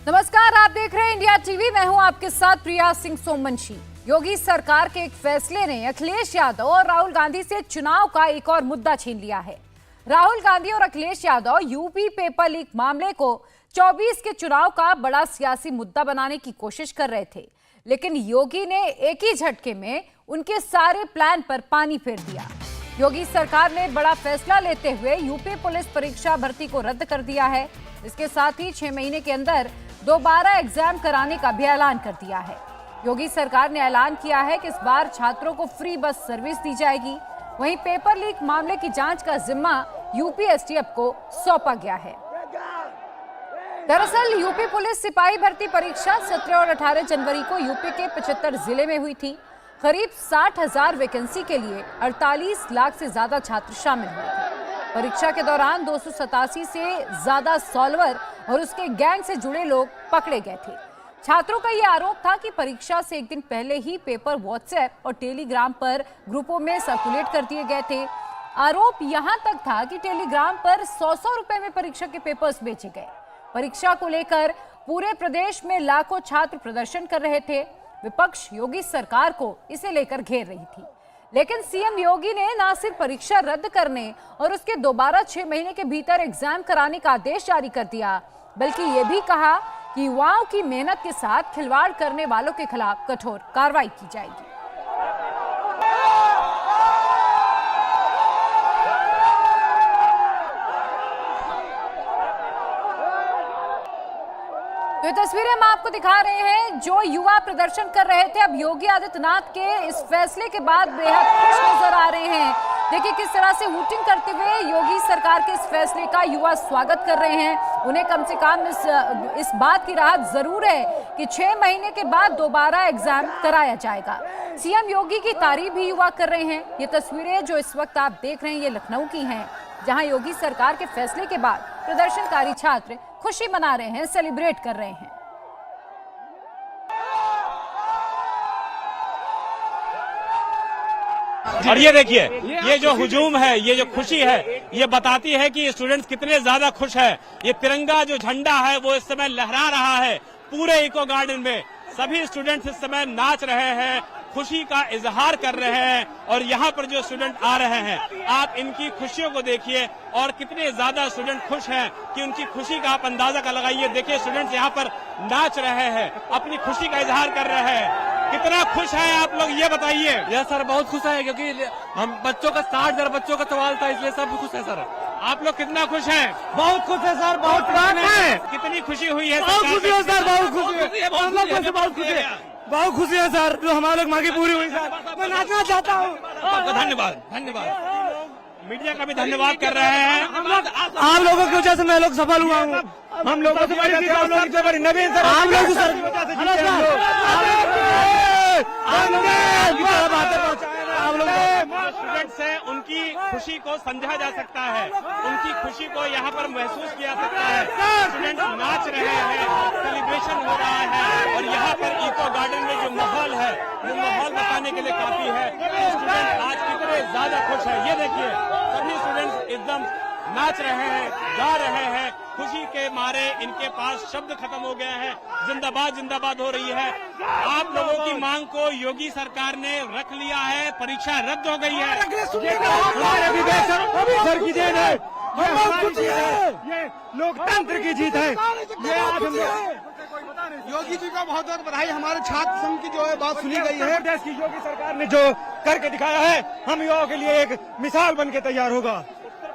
नमस्कार, आप देख रहे हैं इंडिया टीवी। मैं हूं आपके साथ प्रिया सिंह सोमवंशी। योगी सरकार के एक फैसले ने अखिलेश यादव और राहुल गांधी से चुनाव का एक और मुद्दा छीन लिया है। राहुल गांधी और Akhilesh Yadav UP paper leak मामले को 24 के चुनाव का बड़ा सियासी मुद्दा बनाने की कोशिश कर रहे थे, लेकिन योगी ने एक ही झटके में उनके सारे प्लान पर पानी फेर दिया। योगी सरकार ने बड़ा फैसला लेते हुए यूपी पुलिस परीक्षा भर्ती को रद्द कर दिया है। इसके साथ ही 6 महीने के अंदर दोबारा एग्जाम कराने का भी ऐलान कर दिया है। योगी सरकार ने ऐलान किया है कि इस बार छात्रों को फ्री बस सर्विस दी जाएगी। वहीं पेपर लीक मामले की जांच का जिम्मा यूपी एसटीएफ को सौंपा गया है। दरअसल यूपी पुलिस सिपाही भर्ती परीक्षा 17 और 18 जनवरी को यूपी के 75 जिले में हुई थी। करीब 60,000 वैकेंसी के लिए 48 लाख से ज्यादा छात्र शामिल हुए थे। परीक्षा के दौरान 287 से ज्यादा सॉल्वर और उसके गैंग से जुड़े लोग पकड़े गए थे। छात्रों का यह आरोप था कि परीक्षा से एक दिन पहले ही पेपर व्हाट्सएप और टेलीग्राम पर ग्रुपों में सर्कुलेट कर दिए गए थे। आरोप यहां तक था कि टेलीग्राम पर 100-100 रुपए में परीक्षा के पेपर्स बेचे गए। परीक्षा को लेकर पूरे प्रदेश में लाखों छात्र प्रदर्शन कर रहे थे। विपक्ष योगी सरकार को इसे लेकर घेर रही थी, लेकिन सीएम योगी ने न सिर्फ परीक्षा रद्द करने और उसके दोबारा 6 महीने के भीतर एग्जाम कराने का आदेश जारी कर दिया, बल्कि ये भी कहा कि युवाओं की मेहनत के साथ खिलवाड़ करने वालों के खिलाफ कठोर कार्रवाई की जाएगी। तो ये तस्वीरें हम आपको दिखा रहे हैं जो युवा प्रदर्शन कर रहे थे। अब योगी आदित्यनाथ के इस फैसले के बाद बेहद खुश नजर आ रहे हैं। देखिए किस तरह से हूटिंग करते हुए योगी सरकार के इस फैसले का युवा स्वागत कर रहे हैं। उन्हें कम से कम इस बात की राहत जरूर है कि 6 महीने के बाद दोबारा एग्जाम कराया जाएगा। सीएम योगी की तारीफ भी युवा कर रहे हैं। ये तस्वीरें जो इस वक्त आप देख रहे हैं ये लखनऊ की हैं, जहां योगी सरकार के फैसले के बाद प्रदर्शनकारी छात्र खुशी मना रहे हैं, सेलिब्रेट कर रहे हैं। और ये देखिए, ये जो हुजूम है, ये जो खुशी है, ये बताती है कि स्टूडेंट्स कितने ज्यादा खुश है। ये तिरंगा जो झंडा है वो इस समय लहरा रहा है पूरे इको गार्डन में। सभी स्टूडेंट्स इस समय नाच रहे हैं, खुशी का इजहार कर रहे हैं। और यहाँ पर जो स्टूडेंट आ रहे हैं, आप इनकी खुशियों को देखिए और कितने ज्यादा स्टूडेंट खुश हैं कि उनकी खुशी का आप अंदाजा का लगाइए। देखिए स्टूडेंट्स यहाँ पर नाच रहे हैं, अपनी खुशी का इजहार कर रहे हैं। कितना खुश है आप लोग ये बताइए। यस सर, बहुत खुश है क्योंकि हम बच्चों का 60,000 बच्चों का सवाल था, इसलिए सब खुश है सर। आप लोग कितना खुश हैं? बहुत खुश है सर, बहुत है। कितनी खुशी हुई है? बहुत खुशी है सर, बहुत खुशी है, बहुत खुशी है, बहुत खुशी है सर, जो हमारे लोग मांगी पूरी हुई सर। मैं नाचना चाहता हूँ। धन्यवाद, धन्यवाद। मीडिया का भी धन्यवाद कर रहे हैं। आप लोगों की वजह से मैं लोग सफल हुआ हूँ। हम लोगों से बड़ी नवीन सर, आप लोग स्टूडेंट से उनकी खुशी को समझा जा सकता है, उनकी खुशी को यहाँ पर महसूस किया जा सकता है। स्टूडेंट नाच रहे हैं, सेलिब्रेशन हो रहा है और यहाँ पर इको गार्डन में जो माहौल है वो माहौल बताने के लिए काफी है। स्टूडेंट आज कितने ज्यादा खुश है, ये देखिए सभी स्टूडेंट्स एकदम नाच रहे हैं, गा रहे हैं। खुशी के मारे इनके पास शब्द खत्म हो गए हैं। जिंदाबाद जिंदाबाद हो रही है। आप लोगों की मांग को योगी सरकार ने रख लिया है, परीक्षा रद्द हो गई है। सर की देन है, ये लोकतंत्र की जीत है। ये आज योगी जी का बहुत बहुत बधाई। हमारे छात्र संघ की जो है बात सुनी गई है। देश की योगी सरकार ने जो करके दिखाया है, हम युवाओं के लिए एक मिसाल बन के तैयार होगा।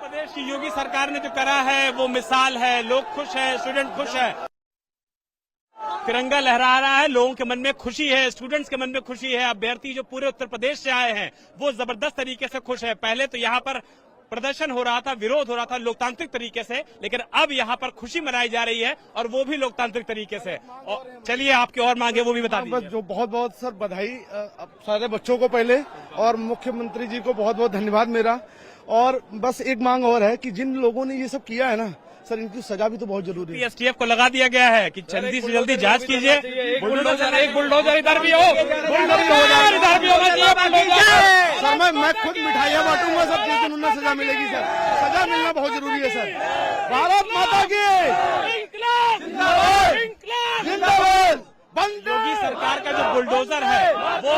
प्रदेश की योगी सरकार ने जो करा है वो मिसाल है। लोग खुश हैं, स्टूडेंट खुश है, तिरंगा लहरा रहा है, लोगों के मन में खुशी है, स्टूडेंट्स के मन में खुशी है। अभ्यर्थी जो पूरे उत्तर प्रदेश से आए हैं वो जबरदस्त तरीके से खुश है। पहले तो यहाँ पर प्रदर्शन हो रहा था, विरोध हो रहा था लोकतांत्रिक तरीके से, लेकिन अब यहाँ पर खुशी मनाई जा रही है और वो भी लोकतांत्रिक तरीके से। और चलिए आपकी और मांगे वो भी बता दीजिए। जो बहुत बहुत सर बधाई सारे बच्चों को पहले, और मुख्यमंत्री जी को बहुत बहुत धन्यवाद मेरा। और बस एक मांग और है कि जिन लोगों ने ये सब किया है ना सर, इनकी सजा भी तो बहुत जरूरी है। एसटीएफ को लगा दिया गया है कि जल्दी से जल्दी जांच कीजिए। एक बुलडोजर इधर भी हो, सर मैं खुद मिठाइयाँ बांटूंगा सब, जिस दिन उन्हें सजा मिलेगी सर। सजा मिलना बहुत जरूरी है सर। भारत माता की योगी सरकार का जो बुलडोजर है वो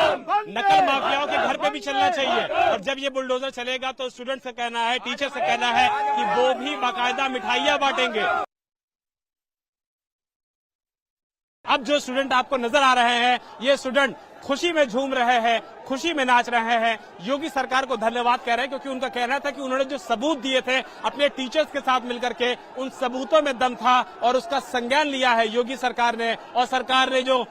नकल माफियाओं के घर पे भी चलना चाहिए। और जब ये बुलडोजर चलेगा तो स्टूडेंट्स का कहना है, टीचर से कहना है कि वो भी बाकायदा मिठाइयां बांटेंगे। अब जो स्टूडेंट आपको नजर आ रहे हैं, ये स्टूडेंट खुशी में झूम रहे हैं, खुशी में नाच रहे हैं, योगी सरकार को धन्यवाद कह रहे हैं, क्योंकि उनका कहना था कि उन्होंने जो सबूत दिए थे अपने टीचर्स के साथ मिलकर के, उन सबूतों में दम था और उसका संज्ञान लिया है योगी सरकार ने। और सरकार ने जो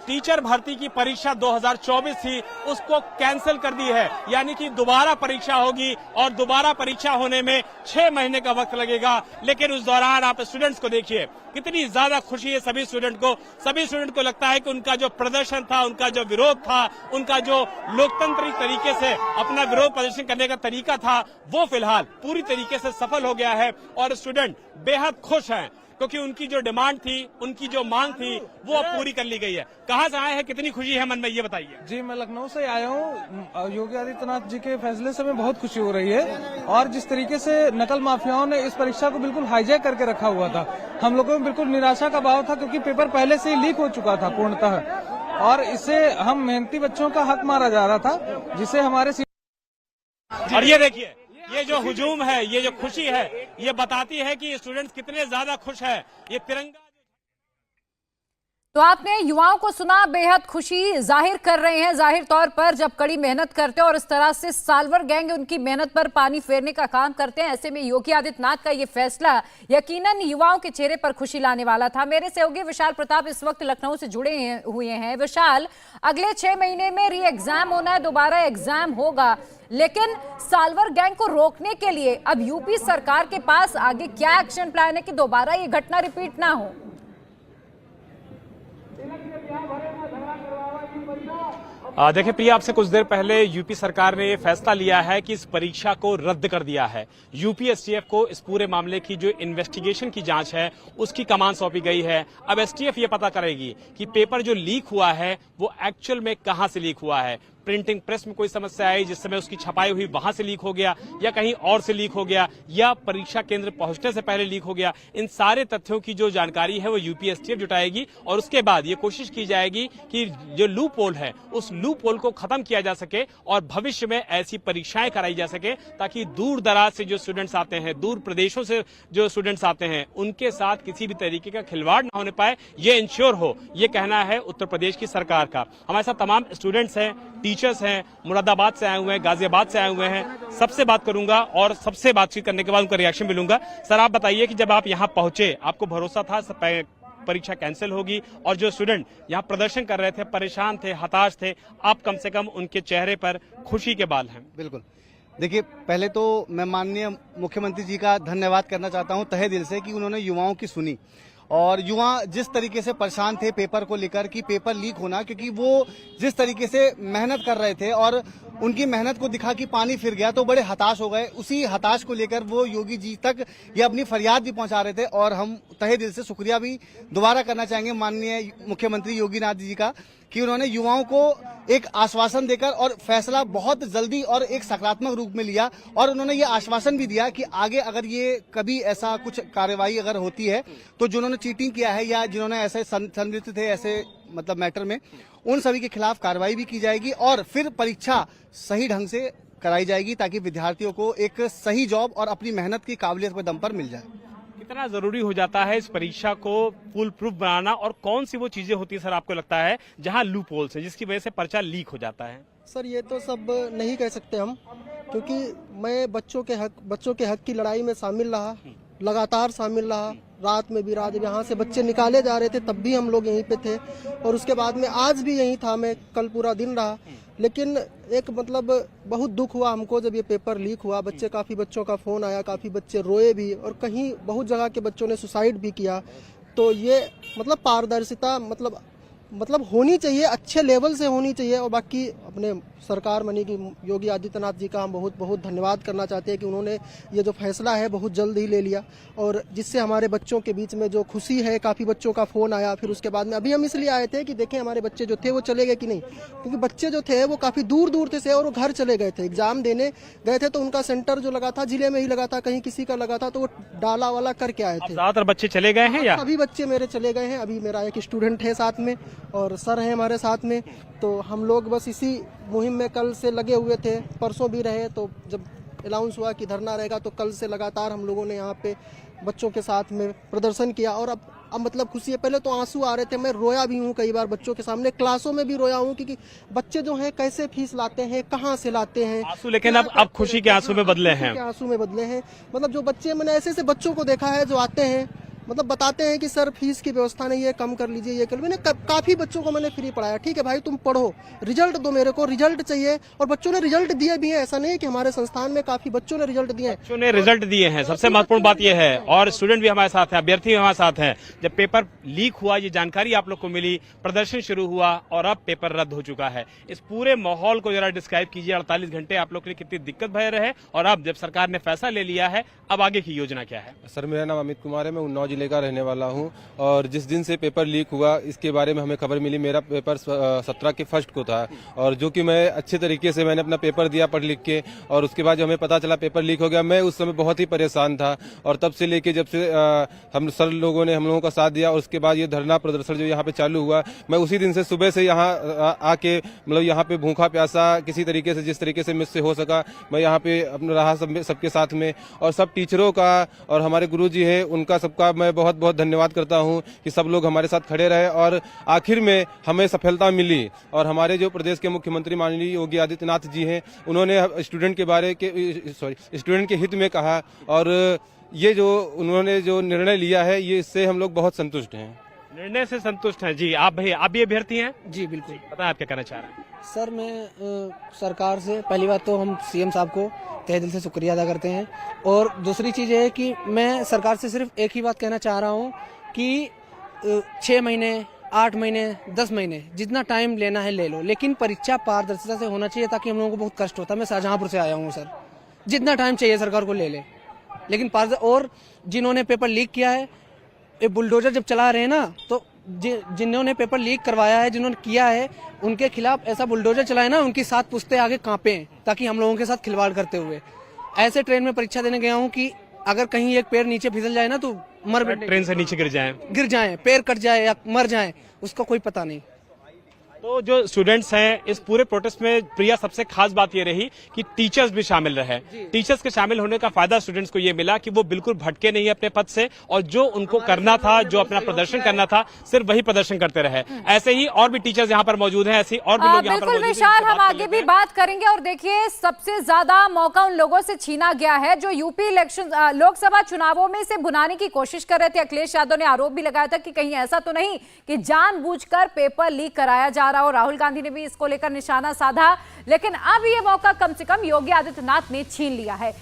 टीचर भर्ती की परीक्षा 2024 थी उसको कैंसिल कर दी है, यानी कि दोबारा परीक्षा होगी और दोबारा परीक्षा होने में 6 महीने का वक्त लगेगा। लेकिन उस दौरान आप स्टूडेंट्स को देखिए, कितनी ज्यादा खुशी है सभी स्टूडेंट को लगता है कि उनका जो प्रदर्शन था, उनका जो विरोध था, उनका जो लोकतांत्रिक तरीके से अपना विरोध प्रदर्शन करने का तरीका था, वो फिलहाल पूरी तरीके से सफल हो गया है। और स्टूडेंट बेहद खुश हैं क्योंकि उनकी जो डिमांड थी, उनकी जो मांग थी, वो अब पूरी कर ली गई है। कहाँ से आए हैं, कितनी खुशी है मन में, ये बताइए। जी, मैं लखनऊ से आया हूँ। योगी आदित्यनाथ जी के फैसले से हमें बहुत खुशी हो रही है। और जिस तरीके से नकल माफियाओं ने इस परीक्षा को बिल्कुल हाईजैक करके रखा हुआ था, हम लोगों में बिल्कुल निराशा का भाव था, क्योंकि पेपर पहले से ही लीक हो चुका था पूर्णतः। और इससे हम मेहनती बच्चों का हक मारा जा रहा था, जिसे हमारे और ये देखिए, ये जो हुजूम है, ये जो खुशी है, ये बताती है कि स्टूडेंट्स कितने ज्यादा खुश है। ये तिरंगा, तो आपने युवाओं को सुना, बेहद खुशी जाहिर कर रहे हैं जाहिर तौर पर, जब कड़ी मेहनत करते हैं और इस तरह से साल्वर गैंग उनकी मेहनत पर पानी फेरने का काम करते हैं। ऐसे में योगी आदित्यनाथ का ये फैसला यकीनन युवाओं के चेहरे पर खुशी लाने वाला था। मेरे सहयोगी विशाल प्रताप इस वक्त लखनऊ से जुड़े हुए हैं। विशाल, अगले 6 महीने में री एग्जाम होना है, दोबारा एग्जाम होगा, लेकिन साल्वर गैंग को रोकने के लिए अब यूपी सरकार के पास आगे क्या एक्शन प्लान है कि दोबारा ये घटना रिपीट ना हो? देखिए प्रिया, आपसे कुछ देर पहले यूपी सरकार ने ये फैसला लिया है कि इस परीक्षा को रद्द कर दिया है। यूपी एसटीएफ को इस पूरे मामले की जो इन्वेस्टिगेशन की जांच है उसकी कमान सौंपी गई है। अब एसटीएफ ये पता करेगी कि पेपर जो लीक हुआ है वो एक्चुअल में कहां से लीक हुआ है। प्रिंटिंग प्रेस में कोई समस्या आई जिस समय उसकी छपाई हुई वहां से लीक हो गया, या कहीं और से लीक हो गया, या परीक्षा केंद्र पहुंचने से पहले लीक हो गया। इन सारे तथ्यों की जो जानकारी है वो यूपी एसटीएफ जुटाएगी और उसके बाद ये कोशिश की जाएगी कि जो लूप होल है उस लूप होल को खत्म किया जा सके और भविष्य में ऐसी परीक्षाएं कराई जा सके, ताकि दूर दराज से जो स्टूडेंट्स आते हैं, दूर प्रदेशों से जो स्टूडेंट्स आते हैं, उनके साथ किसी भी तरीके का खिलवाड़ न होने पाए, ये इंश्योर हो। ये कहना है उत्तर प्रदेश की सरकार का। हमारे साथ तमाम स्टूडेंट्स हैं, टीचर्स हैं, मुरादाबाद से आए हुए हैं, गाजियाबाद से आए हुए हैं। सबसे बात करूंगा और सबसे बातचीत करने के बाद उनका रिएक्शन मिलूंगा। सर, आप बताइए कि जब आप यहाँ पहुंचे, आपको भरोसा था परीक्षा कैंसिल होगी, और जो स्टूडेंट यहाँ प्रदर्शन कर रहे थे, परेशान थे, हताश थे, आप कम से कम उनके चेहरे पर खुशी के बाल हैं? बिल्कुल। देखिए, पहले तो मैं माननीय मुख्यमंत्री जी का धन्यवाद करना चाहता हूं तहे दिल से कि उन्होंने युवाओं की सुनी। और युवा जिस तरीके से परेशान थे पेपर को लेकर कि पेपर लीक होना, क्योंकि वो जिस तरीके से मेहनत कर रहे थे और उनकी मेहनत को दिखा कि पानी फिर गया, तो बड़े हताश हो गए। उसी हताश को लेकर वो योगी जी तक ये अपनी फरियाद भी पहुंचा रहे थे। और हम तहे दिल से शुक्रिया भी दोबारा करना चाहेंगे माननीय मुख्यमंत्री योगी नाथ जी का कि उन्होंने युवाओं को एक आश्वासन देकर और फैसला बहुत जल्दी और एक सकारात्मक रूप में लिया। और उन्होंने ये आश्वासन भी दिया कि आगे अगर ये कभी ऐसा कुछ कार्रवाई अगर होती है तो जिन्होंने चीटिंग किया है या जिन्होंने ऐसे संलिप्त थे ऐसे मतलब मैटर में, उन सभी के खिलाफ कार्रवाई भी की जाएगी और फिर परीक्षा सही ढंग से कराई जाएगी, ताकि विद्यार्थियों को एक सही जॉब और अपनी मेहनत की काबिलियत के दम पर मिल जाए। कितना जरूरी हो जाता है इस परीक्षा को फुल प्रूफ बनाना, और कौन सी वो चीजें होती है सर आपको लगता है जहां लूप होल्स है जिसकी वजह से पर्चा लीक हो जाता है? सर, ये तो सब नहीं कह सकते हम, क्योंकि मैं बच्चों के हक की लड़ाई में शामिल रहा, लगातार शामिल रहा। रात में भी, रात यहाँ से बच्चे निकाले जा रहे थे तब भी हम लोग यहीं पे थे, और उसके बाद में आज भी यहीं था मैं, कल पूरा दिन रहा। लेकिन एक मतलब बहुत दुख हुआ हमको जब ये पेपर लीक हुआ। काफ़ी बच्चों का फ़ोन आया, काफ़ी बच्चे रोए भी, और कहीं बहुत जगह के बच्चों ने सुसाइड भी किया। तो ये मतलब पारदर्शिता मतलब मतलब होनी चाहिए, अच्छे लेवल से होनी चाहिए। और बाकी अपने सरकार मानी कि योगी आदित्यनाथ जी का हम बहुत बहुत धन्यवाद करना चाहते हैं कि उन्होंने ये जो फैसला है बहुत जल्द ही ले लिया, और जिससे हमारे बच्चों के बीच में जो खुशी है, काफ़ी बच्चों का फ़ोन आया। फिर उसके बाद में अभी हम इसलिए आए थे कि देखें हमारे बच्चे जो थे वो चले गए कि नहीं, क्योंकि बच्चे जो थे वो काफ़ी दूर दूर से और वो घर चले गए थे, एग्जाम देने गए थे, तो उनका सेंटर जो लगा था जिले में ही लगा था, कहीं किसी का लगा था, तो वो डाला वाला करके आए थे। ज्यादातर बच्चे चले गए हैं या सभी बच्चे मेरे चले गए हैं। अभी मेरा एक स्टूडेंट है साथ में और सर है हमारे साथ में, तो हम लोग बस इसी मुहिम में कल से लगे हुए थे, परसों भी रहे। तो जब अनाउंस हुआ कि धरना रहेगा तो कल से लगातार हम लोगों ने यहाँ पे बच्चों के साथ में प्रदर्शन किया। और अब मतलब खुशी है, पहले तो आंसू आ रहे थे, मैं रोया भी हूँ कई बार बच्चों के सामने, क्लासों में भी रोया हूँ, क्योंकि बच्चे जो हैं कैसे फीस लाते हैं, कहाँ से लाते हैं आंसू, लेकिन अब खुशी के आंसू में बदले हैं। के आंसू में बदले हैं। मतलब जो बच्चे, मैंने ऐसे ऐसे बच्चों को देखा है जो आते हैं, मतलब बताते हैं कि सर फीस की व्यवस्था नहीं है, कम कर लीजिए, ये कर। मैंने काफी बच्चों को मैंने फ्री पढ़ाया। ठीक है भाई तुम पढ़ो, रिजल्ट दो, मेरे को रिजल्ट चाहिए। और बच्चों ने रिजल्ट दिए भी हैं, ऐसा नहीं है कि हमारे संस्थान में काफी बच्चों ने रिजल्ट दिए हैं। बच्चों ने रिजल्ट दिए हैं, सबसे महत्वपूर्ण बात यह है। और स्टूडेंट भी हमारे साथ है, अभ्यर्थी भी हमारे साथ है। जब पेपर लीक हुआ, ये जानकारी आप लोग को मिली, प्रदर्शन शुरू हुआ और अब पेपर रद्द हो चुका है। इस पूरे माहौल को जरा डिस्क्राइब कीजिए। 48 घंटे आप लोग के लिए कितनी दिक्कत भरे रहे, और अब जब सरकार ने फैसला ले लिया है, अब आगे की योजना क्या है? सर मेरा नाम अमित कुमार है, मैं उन्नाव जिले का रहने वाला हूं, और जिस दिन से पेपर लीक हुआ इसके बारे में हमें खबर मिली। मेरा पेपर 17 के फर्स्ट को था, और जो कि मैं अच्छे तरीके से मैंने अपना पेपर दिया पढ़ लिख के, और उसके बाद जो हमें पता चला पेपर लीक हो गया, मैं उस समय बहुत ही परेशान था। और तब से लेके जब से हम सर लोगों ने हम लोगों का साथ दिया, और उसके बाद ये धरना प्रदर्शन जो यहाँ पे चालू हुआ, मैं उसी दिन से सुबह से यहाँ आके मतलब यहाँ पे भूखा प्यासा किसी तरीके से, जिस तरीके से मुझसे हो सका, मैं यहाँ पे अपना रहा सबके साथ में। और सब टीचरों का और हमारे गुरुजी हैं उनका सबका मैं बहुत बहुत धन्यवाद करता हूं कि सब लोग हमारे साथ खड़े रहे, और आखिर में हमें सफलता मिली। और हमारे जो प्रदेश के मुख्यमंत्री माननीय योगी आदित्यनाथ जी हैं, उन्होंने स्टूडेंट के हित में कहा, और ये जो उन्होंने जो निर्णय लिया है, ये इससे हम लोग बहुत संतुष्ट हैं। निर्णय से संतुष्ट हैं जी। आप भाई, आप भी अभ्यर्थी हैं? जी बिल्कुल। बताएं आप क्या कहना चाह रहे हैं? सर मैं सरकार से पहली बात तो हम सीएम साहब को तहे दिल से शुक्रिया अदा करते हैं, और दूसरी चीज़ ये है कि मैं सरकार से सिर्फ एक ही बात कहना चाह रहा हूँ कि 6 महीने 8 महीने 10 महीने जितना टाइम लेना है ले लो, लेकिन परीक्षा पारदर्शिता से होना चाहिए, ताकि हम लोगों को बहुत कष्ट होता है। मैं शाहजहांपुर से आया हूँ सर, जितना टाइम चाहिए सरकार को ले ले, लेकिन और जिन्होंने पेपर लीक किया है, ये बुलडोजर जब चला रहे हैं ना, तो जिन्होंने पेपर लीक करवाया है, जिन्होंने किया है, उनके खिलाफ ऐसा बुलडोजर चलाए ना, उनकी 7 पुश्ते आगे कांपे, ताकि हम लोगों के साथ खिलवाड़ करते हुए। ऐसे ट्रेन में परीक्षा देने गया हूँ कि अगर कहीं एक पैर नीचे फिसल जाए ना तो ट्रेन से नीचे गिर जाए, पैर कट जाए या मर जाए, उसका कोई पता नहीं। तो जो स्टूडेंट्स हैं इस पूरे प्रोटेस्ट में, प्रिया, सबसे खास बात ये रही कि टीचर्स भी शामिल रहे। टीचर्स के शामिल होने का फायदा स्टूडेंट्स को ये मिला कि वो बिल्कुल भटके नहीं अपने पद से, और जो उनको करना था, जो अपना प्रदर्शन करना था, सिर्फ वही प्रदर्शन करते रहे। ऐसे ही और भी टीचर्स यहाँ पर मौजूद हैं, ऐसे और भी लोग यहाँ पर बिल्कुल विशाल, हम आगे भी बात करेंगे। और देखिए, सबसे ज्यादा मौका उन लोगों से छीना गया है जो यूपी इलेक्शन लोकसभा चुनावों में से भुनाने की कोशिश कर रहे थे। अखिलेश यादव ने आरोप भी लगाया था कि कहीं ऐसा तो नहीं कि जानबूझकर पेपर लीक कराया जा रहा हो। राहुल गांधी ने भी इसको लेकर निशाना साधा, लेकिन अब ये मौका कम से कम योगी आदित्यनाथ ने छीन लिया है।